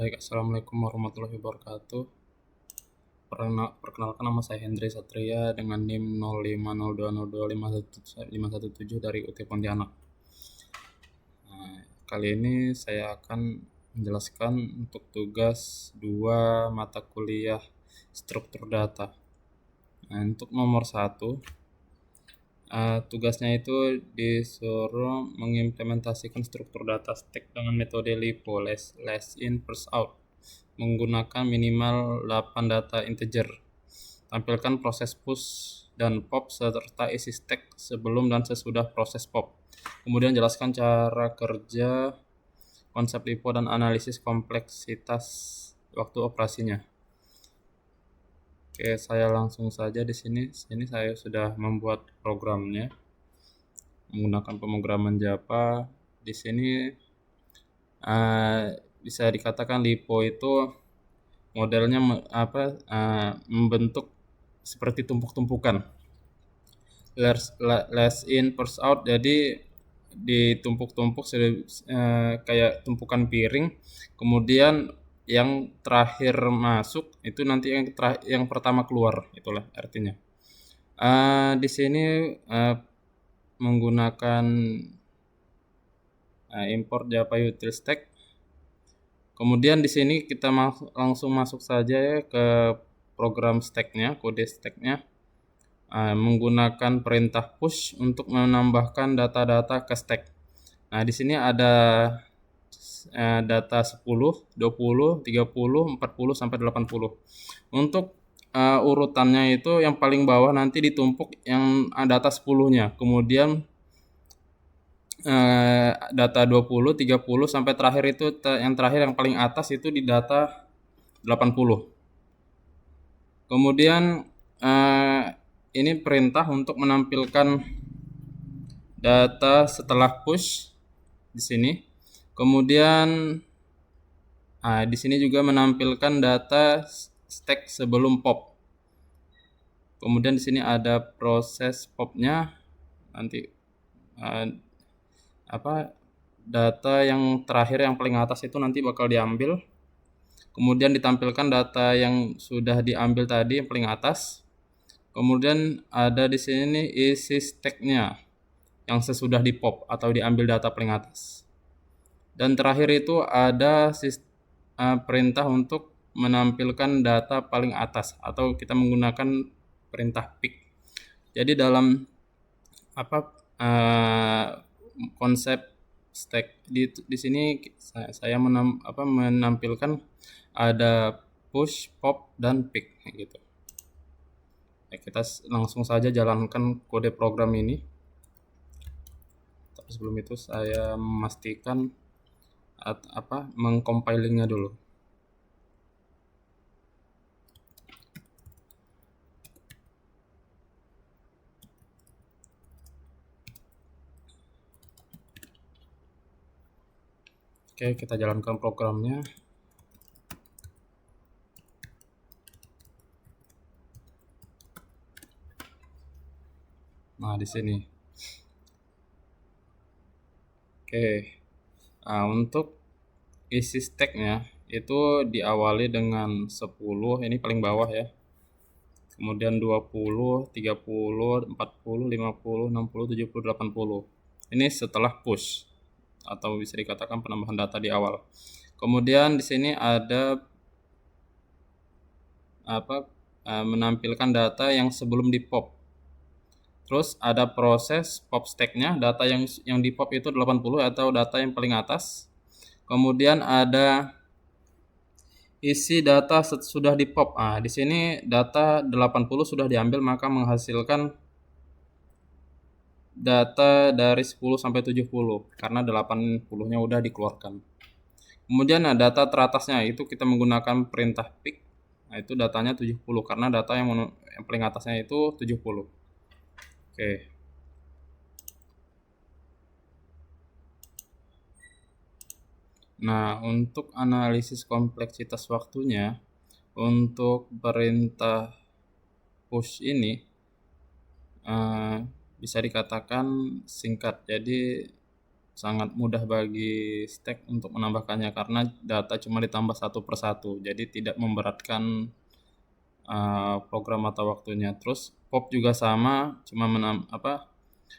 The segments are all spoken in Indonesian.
Baik, Assalamualaikum warahmatullahi wabarakatuh. Perkenalkan, nama saya Hendry Satria dengan NIM 0502025117 dari UT Pontianak. Nah, kali ini saya akan menjelaskan untuk tugas 2 mata kuliah struktur data. Nah, untuk nomor 1, tugasnya itu disuruh mengimplementasikan struktur data stack dengan metode LIPO, last in first out, menggunakan minimal 8 data integer. Tampilkan proses push dan pop serta isi stack sebelum dan sesudah proses pop. Kemudian jelaskan cara kerja, konsep LIPO, dan analisis kompleksitas waktu operasinya. Oke, saya langsung saja di sini. Saya sudah membuat programnya menggunakan pemrograman Java. Di sini bisa dikatakan LIPO itu modelnya membentuk seperti tumpuk-tumpukan. Last in first out, jadi ditumpuk-tumpuk kayak tumpukan piring. Kemudian yang terakhir masuk itu nanti yang pertama keluar, itulah artinya. Di sini menggunakan import Java util stack. Kemudian di sini kita langsung masuk saja ya ke program stacknya, kode stacknya, menggunakan perintah push untuk menambahkan data-data ke stack. Nah, di sini ada data 10, 20, 30, 40 sampai 80. Untuk urutannya itu yang paling bawah nanti ditumpuk yang data 10-nya. Kemudian data 20, 30 sampai terakhir itu yang terakhir yang paling atas itu di data 80. Kemudian ini perintah untuk menampilkan data setelah push di sini. Kemudian di sini juga menampilkan data stack sebelum pop. Kemudian di sini ada proses popnya, nanti data yang terakhir yang paling atas itu nanti bakal diambil. Kemudian ditampilkan data yang sudah diambil tadi yang paling atas. Kemudian ada di sini isi stacknya yang sesudah di pop atau diambil data paling atas. Dan terakhir itu ada perintah untuk menampilkan data paling atas atau kita menggunakan perintah pick. Jadi dalam konsep stack di sini saya menampilkan ada push, pop, dan pick gitu. Kita langsung saja jalankan kode program ini. Tapi sebelum itu saya memastikan mengcompilingnya dulu. Oke, kita jalankan programnya. Nah, di sini. Oke. Nah, untuk isi stacknya itu diawali dengan 10, ini paling bawah ya. Kemudian 20, 30, 40, 50, 60, 70, 80. Ini setelah push atau bisa dikatakan penambahan data di awal. Kemudian di sini ada menampilkan data yang sebelum di pop. Terus ada proses pop stacknya, data yang di pop itu 80 atau data yang paling atas. Kemudian ada isi data sudah di pop. Di sini data 80 sudah diambil, maka menghasilkan data dari 10 sampai 70 karena 80-nya udah dikeluarkan. Kemudian data teratasnya itu kita menggunakan perintah pick. Nah, itu datanya 70 karena data yang paling atasnya itu 70. Oke. Nah, untuk analisis kompleksitas waktunya untuk perintah push ini bisa dikatakan singkat. Jadi sangat mudah bagi stack untuk menambahkannya karena data cuma ditambah satu per satu, jadi tidak memberatkan program atau waktunya. Terus pop juga sama, cuma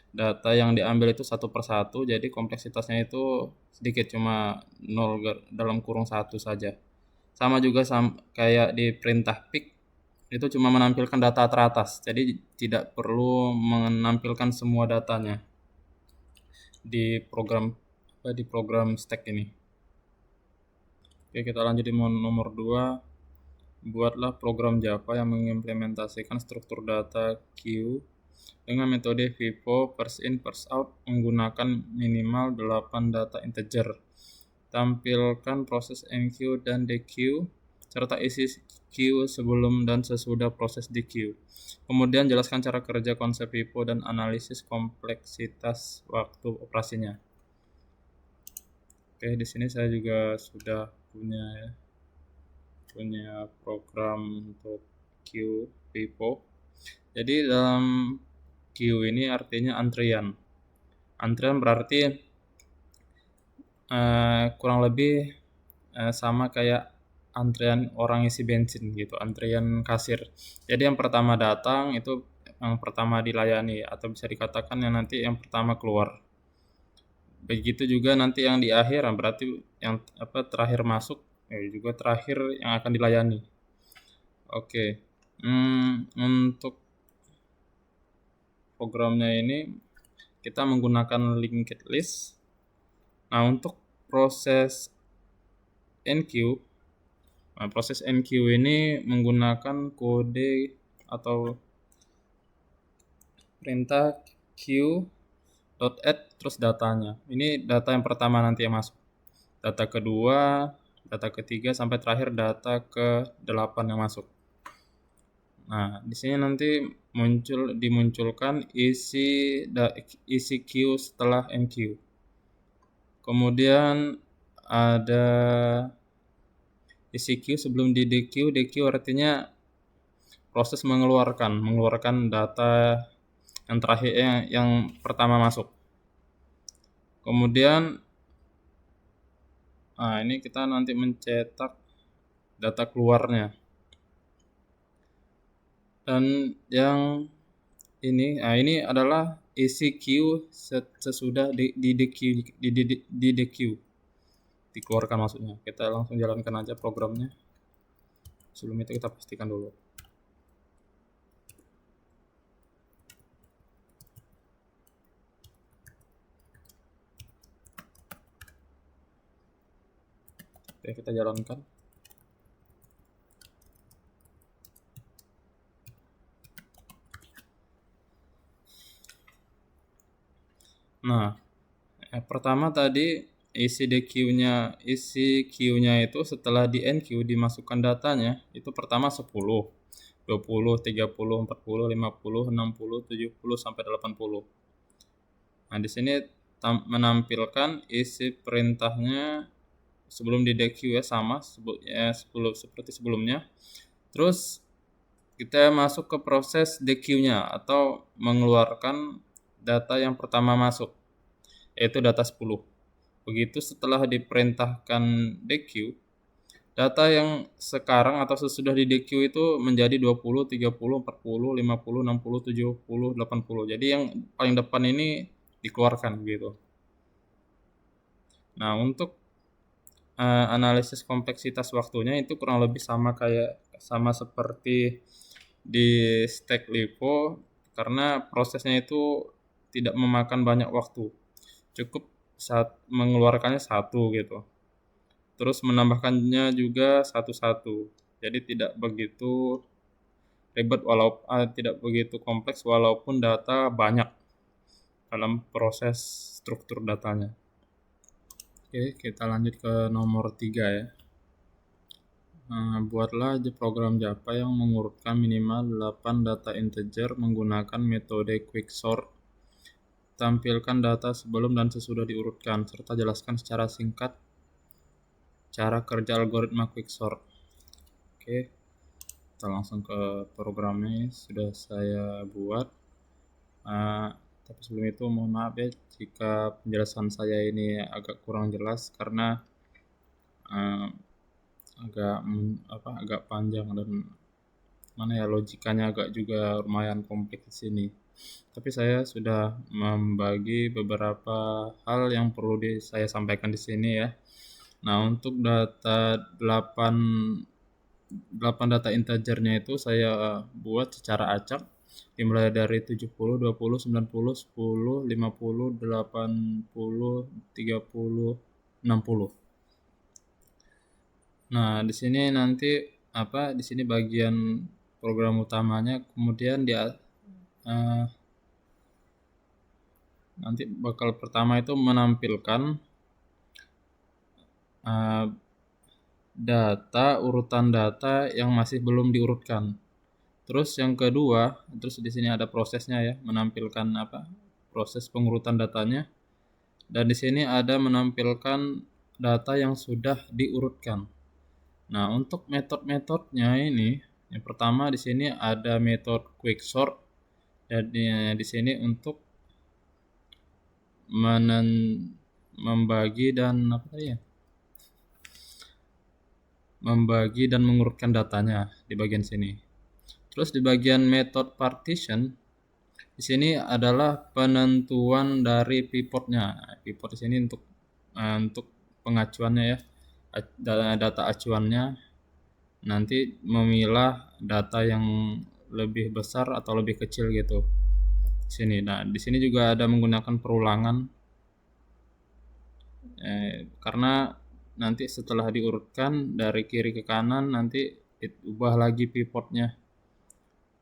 data yang diambil itu satu per satu, jadi kompleksitasnya itu sedikit, cuma 0 dalam kurung 1 saja. Sama juga kayak di perintah pick, itu cuma menampilkan data teratas, jadi tidak perlu menampilkan semua datanya di program stack ini. Oke, kita lanjut di nomor 2. Buatlah program Java yang mengimplementasikan struktur data queue dengan metode FIFO first in first out menggunakan minimal 8 data integer. Tampilkan proses enqueue dan dequeue serta isi queue sebelum dan sesudah proses dequeue. Kemudian jelaskan cara kerja konsep FIFO dan analisis kompleksitas waktu operasinya. Oke, di sini saya juga sudah punya program untuk queue FIFO. Jadi dalam queue ini artinya antrian. Antrian berarti kurang lebih sama kayak antrian orang isi bensin gitu, antrian kasir. Jadi yang pertama datang itu yang pertama dilayani, atau bisa dikatakan yang nanti yang pertama keluar. Begitu juga nanti yang di akhir, berarti yang terakhir masuk juga terakhir yang akan dilayani. Oke. Untuk programnya ini kita menggunakan linked list. Nah, untuk proses enqueue ini menggunakan kode atau perintah queue.add terus datanya. Ini data yang pertama nanti yang masuk. Data kedua, data ketiga sampai terakhir data ke-8 yang masuk. Nah, di sini nanti dimunculkan isi queue setelah enqueue. Kemudian ada isi queue sebelum di dequeue. Dequeue artinya proses mengeluarkan data yang terakhir yang pertama masuk. Kemudian ini kita nanti mencetak data keluarnya. Dan yang ini adalah isi queue sesudah di dequeue dikeluarkan maksudnya. Kita langsung jalankan aja programnya. Sebelum itu kita pastikan dulu. Oke, kita jalankan. Nah, pertama tadi isi queue-nya itu setelah di enqueue dimasukkan datanya itu pertama 10, 20, 30, 40, 50, 60, 70 sampai 80. Nah, di sini menampilkan isi perintahnya sebelum di dequeue sama seperti sebelumnya. Terus kita masuk ke proses dequeue-nya atau mengeluarkan data yang pertama masuk, yaitu data 10. Begitu setelah diperintahkan dequeue, data yang sekarang atau sesudah di dequeue itu menjadi 20, 30, 40, 50, 60, 70, 80. Jadi yang paling depan ini dikeluarkan gitu. Nah, untuk analisis kompleksitas waktunya itu kurang lebih sama seperti di stack LIFO, karena prosesnya itu tidak memakan banyak waktu, cukup saat mengeluarkannya satu gitu, terus menambahkannya juga satu-satu, jadi tidak begitu ribet tidak begitu kompleks walaupun data banyak dalam proses struktur datanya. Oke, kita lanjut ke nomor 3 ya. Buatlah program Java yang mengurutkan minimal 8 data integer menggunakan metode quicksort. Tampilkan data sebelum dan sesudah diurutkan, serta jelaskan secara singkat cara kerja algoritma quicksort. Oke, kita langsung ke programnya. Sudah saya buat. Tapi sebelum itu mohon maaf ya jika penjelasan saya ini agak kurang jelas karena eh, agak panjang dan logikanya agak juga lumayan kompleks di sini. Tapi saya sudah membagi beberapa hal yang perlu saya sampaikan di sini ya. Nah, untuk data 8 data integernya itu saya buat secara acak dimulai dari 70, 20, 90, 10, 50, 80, 30, 60. Nah, di sini nanti di sini bagian program utamanya, kemudian nanti bakal pertama itu menampilkan urutan data yang masih belum diurutkan. Terus yang kedua, terus di sini ada prosesnya ya, menampilkan proses pengurutan datanya. Dan di sini ada menampilkan data yang sudah diurutkan. Nah, untuk metode-metodenya ini, yang pertama di sini ada metode quicksort dan di sini untuk membagi dan mengurutkan datanya di bagian sini. Terus di bagian method partition di sini adalah penentuan dari pivotnya. Pivot di sini untuk pengacuannya ya, data acuannya nanti memilah data yang lebih besar atau lebih kecil gitu. Sini. Nah, di sini juga ada menggunakan perulangan karena nanti setelah diurutkan dari kiri ke kanan nanti ubah lagi pivotnya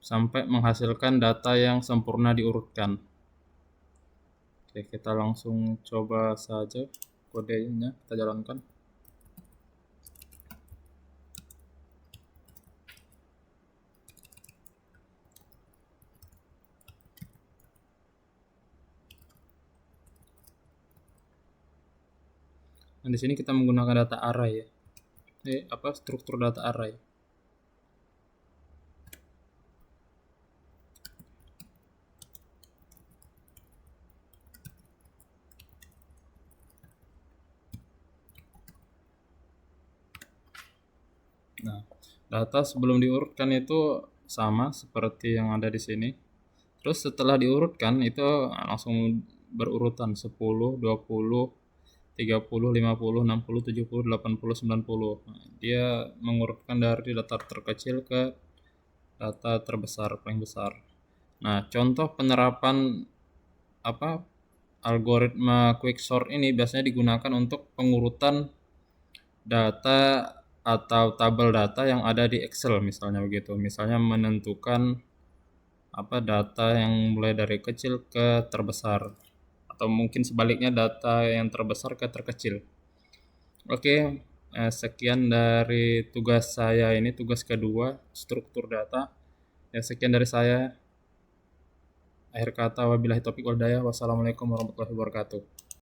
sampai menghasilkan data yang sempurna diurutkan. Oke, kita langsung coba saja kodenya, kita jalankan. Nah, di sini kita menggunakan data array ya. Struktur data array. Nah, data sebelum diurutkan itu sama seperti yang ada di sini. Terus setelah diurutkan itu langsung berurutan 10, 20, 30, 50, 60, 70, 80, 90. Nah, dia mengurutkan dari data terkecil ke data terbesar, paling besar. Nah, contoh penerapan algoritma quicksort ini biasanya digunakan untuk pengurutan data atau tabel data yang ada di Excel misalnya begitu. Misalnya menentukan data yang mulai dari kecil ke terbesar atau mungkin sebaliknya data yang terbesar ke terkecil. Oke, sekian dari tugas saya ini, tugas kedua, struktur data. Ya, sekian dari saya. Akhir kata, wabillahi taufiq wal hidayah. Wassalamualaikum warahmatullahi wabarakatuh.